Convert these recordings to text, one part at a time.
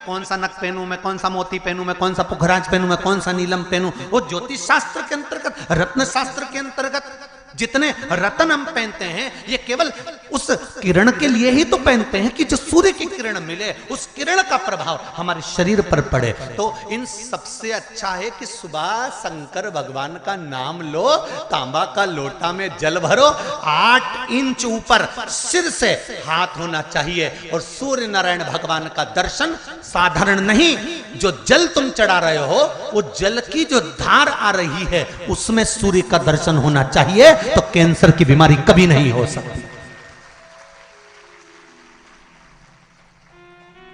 कौन सा नक पहनूं मैं, कौन सा मोती पहनूं मैं, कौन सा पुखराज पहनूं मैं, कौन सा नीलम पहनूं। वो ज्योतिष शास्त्र के अंतर्गत, रत्न शास्त्र के अंतर्गत जितने रत्न हम पहनते हैं ये केवल उस किरण के लिए ही तो पहनते हैं कि जो सूर्य की किरण मिले, उस किरण का प्रभाव हमारे शरीर पर पड़े। तो इन सबसे अच्छा है कि सुबह शंकर भगवान का नाम लो, तांबा का लोटा में जल भरो, 8 इंच ऊपर सिर से हाथ होना चाहिए। और सूर्य नारायण भगवान का दर्शन साधारण नहीं, जो जल तुम चढ़ा रहे हो वो जल की जो धार आ रही है उसमें सूर्य का दर्शन होना चाहिए, तो कैंसर की बीमारी कभी नहीं हो सकती।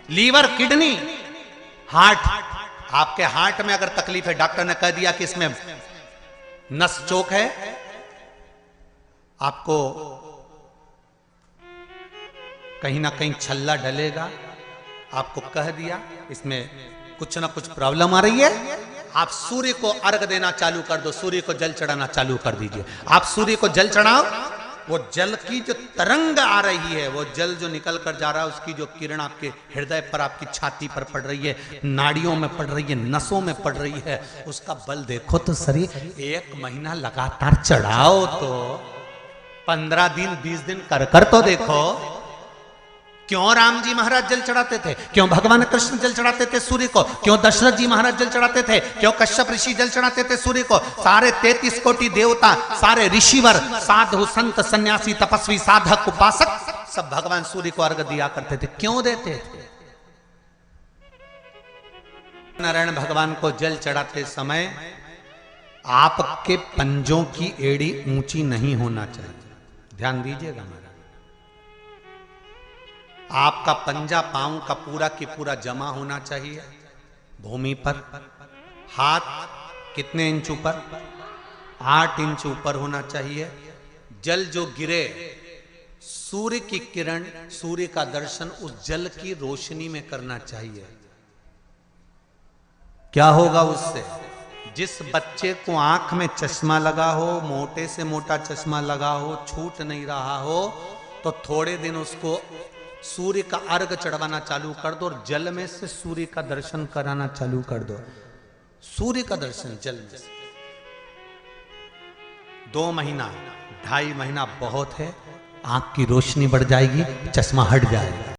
लीवर, किडनी, हार्ट, आपके हार्ट में अगर तकलीफ है, डॉक्टर ने कह दिया कि इसमें नस चोक है, आपको कहीं ना कहीं छल्ला डलेगा, आपको कह दिया इसमें कुछ ना कुछ प्रॉब्लम आ रही है, आप सूर्य को अर्घ देना चालू कर दो, सूर्य को जल चढ़ाना चालू कर दीजिए। आप सूर्य को जल चढ़ाओ, वो जल की जो तरंग आ रही है, वो जल जो निकल कर जा रहा है, उसकी जो किरण आपके हृदय पर, आपकी छाती पर पड़ रही है, नाड़ियों में पड़ रही है, नसों में पड़ रही है, उसका बल देखो तो सही। 1 महीना लगातार चढ़ाओ तो 15 दिन 20 दिन कर तो देखो। क्यों राम जी महाराज जल चढ़ाते थे, क्यों भगवान कृष्ण जल चढ़ाते थे सूर्य को, क्यों दशरथ जी महाराज जल चढ़ाते थे, क्यों कश्यप ऋषि जल चढ़ाते थे सूर्य को, सारे 33 कोटि देवता, सारे ऋषिवर, साधु संत सन्यासी तपस्वी साधक उपासक सब भगवान सूर्य को अर्घ दिया करते थे। क्यों देते थे? नारायण भगवान को जल चढ़ाते समय आपके पंजों की एड़ी ऊंची नहीं होना चाहिए, ध्यान दीजिएगा। आपका पंजा पांव का पूरा की पूरा जमा होना चाहिए भूमि पर। हाथ कितने इंच ऊपर? 8 इंच ऊपर होना चाहिए। जल जो गिरे, सूर्य की किरण, सूर्य का दर्शन उस जल की रोशनी में करना चाहिए। क्या होगा उससे? जिस बच्चे को आंख में चश्मा लगा हो, मोटे से मोटा चश्मा लगा हो, छूट नहीं रहा हो, तो थोड़े दिन उसको सूर्य का अर्घ चढ़वाना चालू कर दो और जल में से सूर्य का दर्शन कराना चालू कर दो। सूर्य का दर्शन जल में से 2 महीना 2.5 महीना बहुत है, आंख की रोशनी बढ़ जाएगी, चश्मा हट जाएगा।